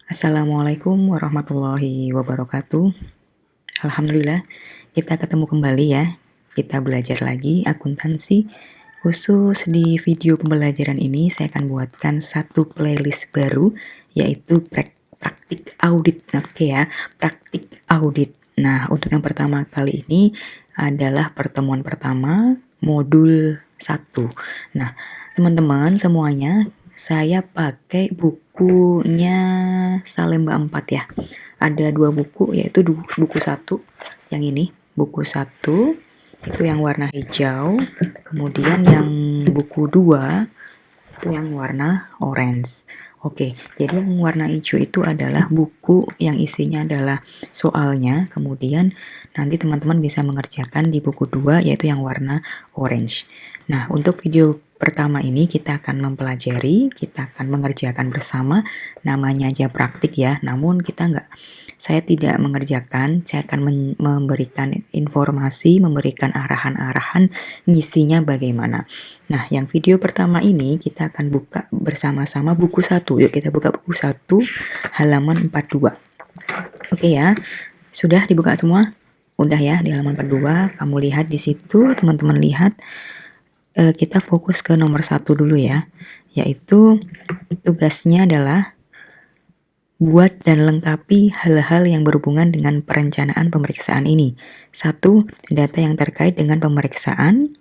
Assalamualaikum warahmatullahi wabarakatuh. Alhamdulillah, kita ketemu kembali ya. Kita belajar lagi akuntansi. Khusus di video pembelajaran ini, saya akan buatkan satu playlist baru, yaitu praktik audit. Oke ya, praktik audit. Nah, untuk yang pertama kali ini adalah pertemuan pertama modul 1. Nah, teman-teman semuanya, saya pakai bukunya Salemba 4 ya. Ada 2 buku, yaitu buku 1 yang ini, buku 1 itu yang warna hijau, kemudian yang buku 2 itu yang warna orange. Oke, jadi yang warna hijau itu adalah buku yang isinya adalah soalnya, kemudian nanti teman-teman bisa mengerjakan di buku 2 yaitu yang warna orange. Nah, untuk video pertama ini kita akan mempelajari, kita akan mengerjakan bersama, namanya aja praktik ya, namun saya tidak mengerjakan, saya akan memberikan informasi, memberikan arahan-arahan ngisinya bagaimana. Nah, yang video pertama ini kita akan buka bersama-sama buku 1. Yuk kita buka buku 1 halaman 42. Oke ya. Sudah dibuka semua? Udah ya di halaman 42. Kamu lihat di situ, teman-teman lihat. Kita fokus ke nomor 1 dulu ya. Yaitu tugasnya adalah buat dan lengkapi hal-hal yang berhubungan dengan perencanaan pemeriksaan ini. 1. Data yang terkait dengan pemeriksaan.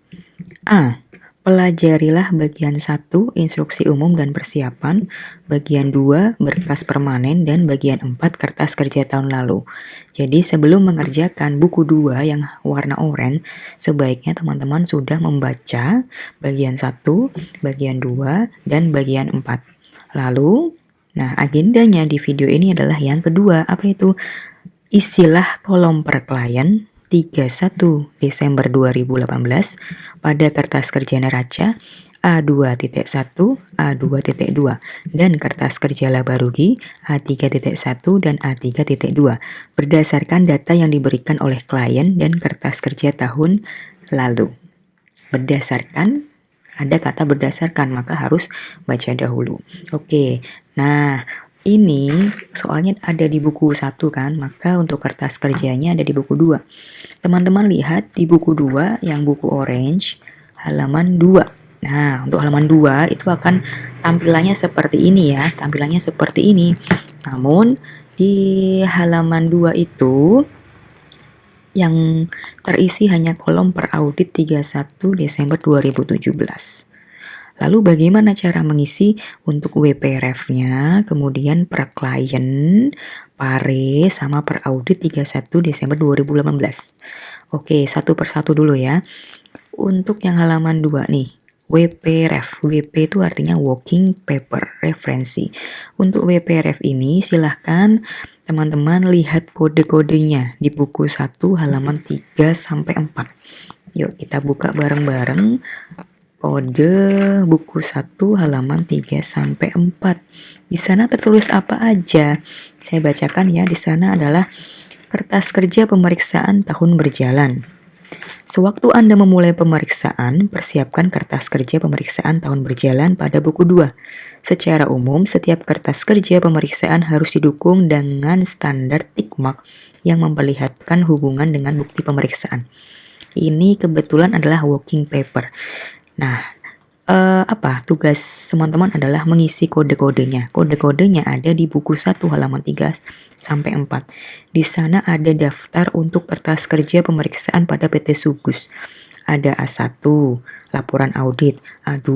A. Pelajarilah bagian 1, instruksi umum dan persiapan, bagian 2, berkas permanen, dan bagian 4, kertas kerja tahun lalu. Jadi sebelum mengerjakan buku 2 yang warna oranye, sebaiknya teman-teman sudah membaca bagian 1, bagian 2, dan bagian 4. Lalu, agendanya di video ini adalah yang kedua, apa itu? Isilah kolom per klien 31 Desember 2018 pada kertas kerja neraca A2.1, A2.2, dan kertas kerja laba rugi A3.1 dan A3.2 berdasarkan data yang diberikan oleh klien dan kertas kerja tahun lalu. Berdasarkan, ada kata berdasarkan, maka harus baca dahulu. Oke, nah ini soalnya ada di buku 1 kan, maka untuk kertas kerjanya ada di buku 2. Teman-teman lihat di buku 2 yang buku orange halaman 2. Nah, untuk halaman 2 itu akan tampilannya seperti ini ya, tampilannya seperti ini. Namun di halaman 2 itu yang terisi hanya kolom per audit 31 Desember 2017. Lalu bagaimana cara mengisi untuk WPRF-nya, kemudian per klien, pare, sama per audit 31 Desember 2018. Oke, satu persatu dulu ya. Untuk yang halaman 2 nih, WPRF. WP itu artinya working paper referensi. Untuk WPRF ini silahkan teman-teman lihat kode-kodenya di buku 1 halaman 3 sampai 4. Yuk kita buka bareng-bareng kode buku 1 halaman 3 sampai 4. Di sana tertulis apa aja? Saya bacakan ya, di sana adalah kertas kerja pemeriksaan tahun berjalan. Sewaktu Anda memulai pemeriksaan, persiapkan kertas kerja pemeriksaan tahun berjalan pada buku 2. Secara umum, setiap kertas kerja pemeriksaan harus didukung dengan standar tick mark yang memperlihatkan hubungan dengan bukti pemeriksaan. Ini kebetulan adalah working paper. Nah, tugas teman-teman adalah mengisi kode-kodenya. Kode-kodenya ada di buku 1 halaman 3 sampai 4. Di sana ada daftar untuk kertas kerja pemeriksaan pada PT Sugus. Ada A1, laporan audit, A2,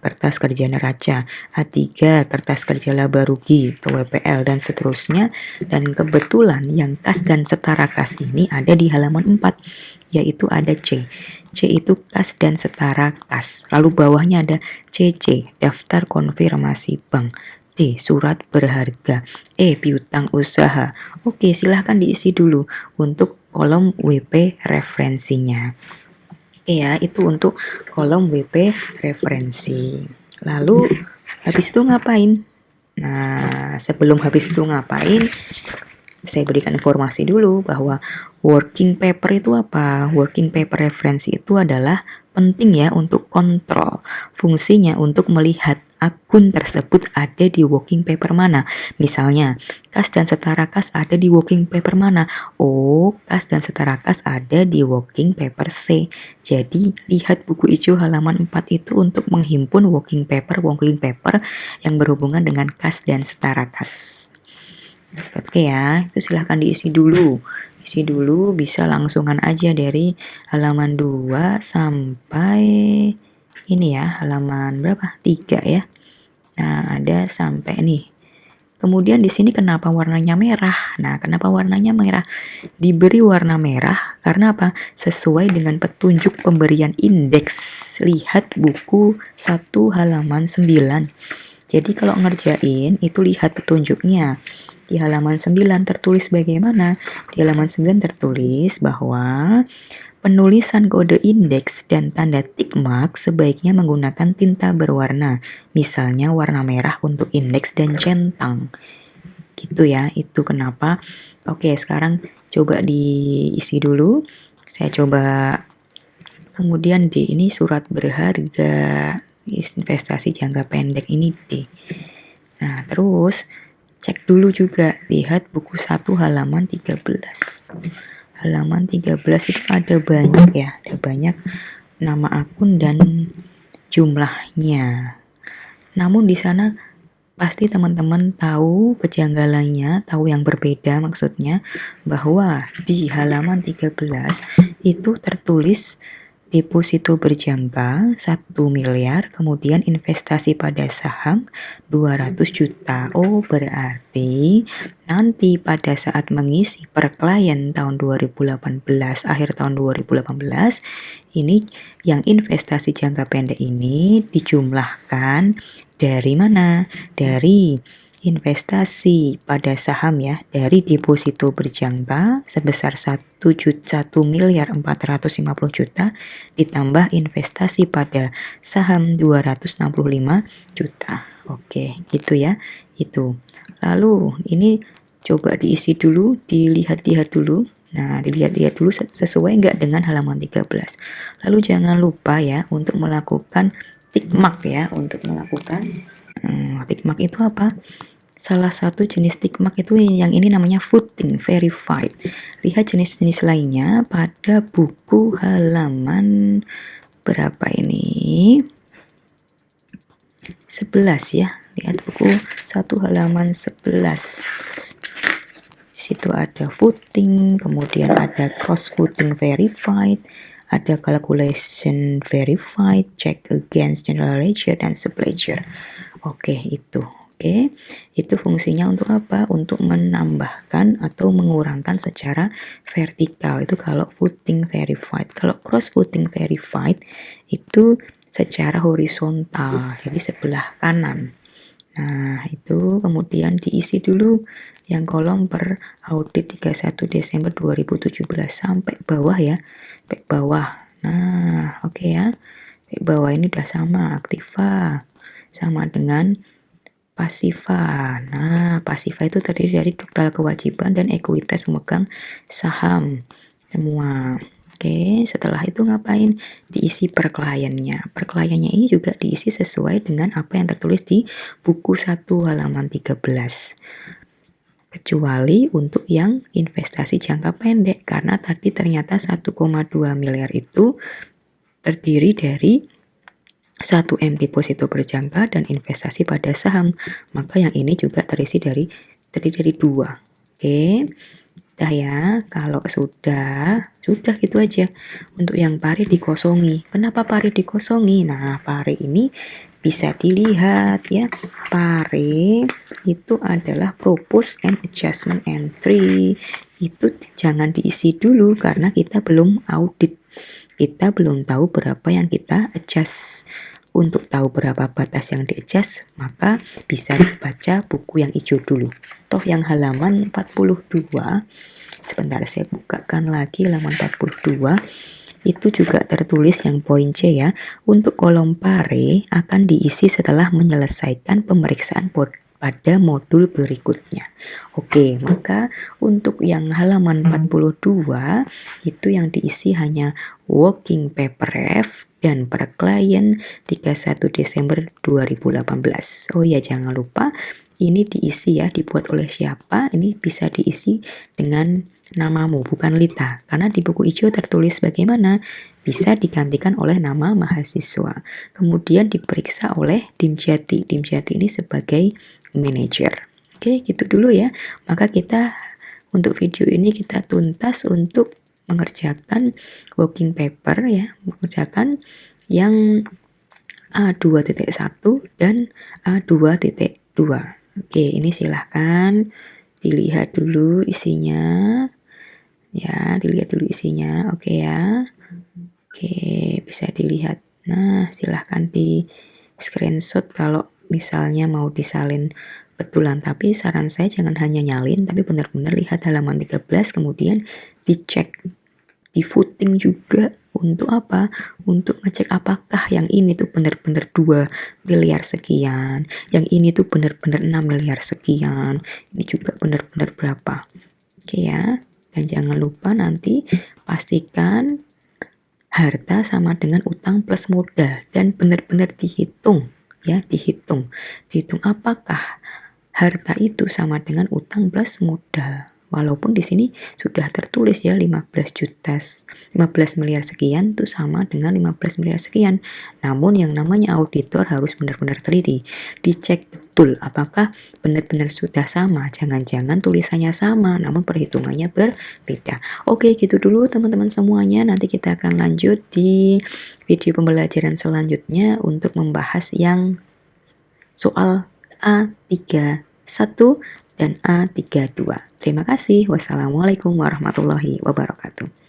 kertas kerja neraca, A3, kertas kerja laba rugi, WPL, dan seterusnya. Dan kebetulan yang kas dan setara kas ini ada di halaman 4, yaitu ada C. C itu kas dan setara kas. Lalu bawahnya ada CC, daftar konfirmasi bank. D, surat berharga. E, piutang usaha. Oke, silahkan diisi dulu untuk kolom WP referensinya. Oke ya, itu untuk kolom WP referensi. Lalu habis itu ngapain? Nah, sebelum habis itu ngapain? Saya berikan informasi dulu bahwa working paper itu apa? Working paper referensi itu adalah penting ya untuk kontrol. Fungsinya untuk melihat akun tersebut ada di working paper mana. Misalnya, kas dan setara kas ada di working paper mana? Oh, kas dan setara kas ada di working paper C. Jadi, lihat buku hijau halaman 4 itu untuk menghimpun working paper yang berhubungan dengan kas dan setara kas. Oke ya, itu silahkan diisi dulu. Isi dulu, bisa langsungan aja dari halaman 2 sampai ini ya, halaman berapa? 3 ya. Nah, ada sampai nih. Kemudian di sini kenapa warnanya merah? Nah, kenapa warnanya merah? Diberi warna merah karena apa? Sesuai dengan petunjuk pemberian indeks. Lihat buku 1 halaman 9. Jadi kalau ngerjain itu lihat petunjuknya. Di halaman 9 tertulis bagaimana? Di halaman 9 tertulis bahwa penulisan kode indeks dan tanda tick mark sebaiknya menggunakan tinta berwarna, misalnya warna merah untuk indeks dan centang. Gitu ya, itu kenapa. Oke, sekarang coba diisi dulu. Saya coba kemudian ini surat berharga investasi jangka pendek ini D. Nah, terus cek dulu juga, lihat buku 1 halaman 13. Halaman 13 itu ada banyak ya, ada banyak nama akun dan jumlahnya. Namun di sana pasti teman-teman tahu kejanggalannya, tahu yang berbeda maksudnya, bahwa di halaman 13 itu tertulis deposito berjangka 1 miliar, kemudian investasi pada saham 200 juta. Oh, berarti nanti pada saat mengisi per klien tahun 2018, akhir tahun 2018, ini yang investasi jangka pendek ini dijumlahkan dari mana? Dari investasi pada saham ya, dari deposito berjangka sebesar 1.450.000.000 ditambah investasi pada saham 265 juta. Oke, gitu ya. Itu. Lalu ini coba diisi dulu, dilihat-lihat dulu. Nah, dilihat-lihat dulu sesuai nggak dengan halaman 13. Lalu jangan lupa ya untuk melakukan tick mark ya, untuk melakukan tick mark itu apa? Salah satu jenis tick mark itu yang ini namanya footing verified. Lihat jenis-jenis lainnya pada buku halaman berapa ini? 11 ya. Lihat buku 1 halaman 11. Di situ ada footing, kemudian ada cross footing verified, ada calculation verified, check against general ledger dan subledger. Oke, itu. Oke, itu fungsinya untuk apa? Untuk menambahkan atau mengurangkan secara vertikal. Itu kalau footing verified. Kalau cross footing verified itu secara horizontal, jadi sebelah kanan. Nah, itu kemudian diisi dulu yang kolom per audit 31 Desember 2017 sampai bawah ya. Sampai bawah. Nah, oke ya. Sampai bawah ini udah sama aktiva. Sama dengan pasiva. Nah, pasiva itu terdiri dari total kewajiban dan ekuitas pemegang saham semua. Oke, setelah itu ngapain? Diisi per kliennya. Per kliennya ini juga diisi sesuai dengan apa yang tertulis di buku 1 halaman 13. Kecuali untuk yang investasi jangka pendek, karena tadi ternyata 1,2 miliar itu terdiri dari 1M deposito berjangka dan investasi pada saham. Maka yang ini juga terdiri dari 2. Oke. Dah ya, kalau sudah gitu aja. Untuk yang pare dikosongi. Kenapa pare dikosongi? Nah, pare ini bisa dilihat ya. Pare itu adalah propose and adjustment entry. Itu jangan diisi dulu karena kita belum audit. Kita belum tahu berapa yang kita adjust. Untuk tahu berapa batas yang di-adjust, maka bisa baca buku yang hijau dulu. Toh yang halaman 42, sebentar saya bukakan lagi halaman 42, itu juga tertulis yang poin C ya. Untuk kolom pare akan diisi setelah menyelesaikan pemeriksaan pada modul berikutnya. Oke, maka untuk yang halaman 42 itu yang diisi hanya working paper F, dan per klien 31 Desember 2018. Oh ya, jangan lupa ini diisi ya, dibuat oleh siapa, ini bisa diisi dengan namamu, bukan Lita. Karena di buku hijau tertulis bagaimana, bisa digantikan oleh nama mahasiswa. Kemudian diperiksa oleh Dimjati. Dimjati ini sebagai manajer. Oke, gitu dulu ya. Maka kita untuk video ini kita tuntas untuk mengerjakan working paper ya, mengerjakan yang A2.1 dan A2.2. Oke, ini silahkan dilihat dulu isinya. Ya, dilihat dulu isinya. Oke ya. Oke, bisa dilihat. Nah, silahkan di screenshot kalau misalnya mau disalin betulan. Tapi saran saya jangan hanya nyalin, tapi benar-benar lihat halaman 13, kemudian dicek, di voting juga. Untuk apa? Untuk ngecek apakah yang ini tuh benar-benar 2 miliar sekian, yang ini tuh benar-benar 6 miliar sekian, ini juga benar-benar berapa. Oke ya. Dan jangan lupa nanti pastikan harta sama dengan utang plus modal dan benar-benar dihitung ya, dihitung apakah harta itu sama dengan utang plus modal. Walaupun di sini sudah tertulis ya 15 miliar sekian itu sama dengan 15 miliar sekian. Namun yang namanya auditor harus benar-benar teliti. Dicek betul apakah benar-benar sudah sama. Jangan-jangan tulisannya sama namun perhitungannya berbeda. Oke, gitu dulu teman-teman semuanya. Nanti kita akan lanjut di video pembelajaran selanjutnya untuk membahas yang soal A31 dan A32. Terima kasih. Wassalamualaikum warahmatullahi wabarakatuh.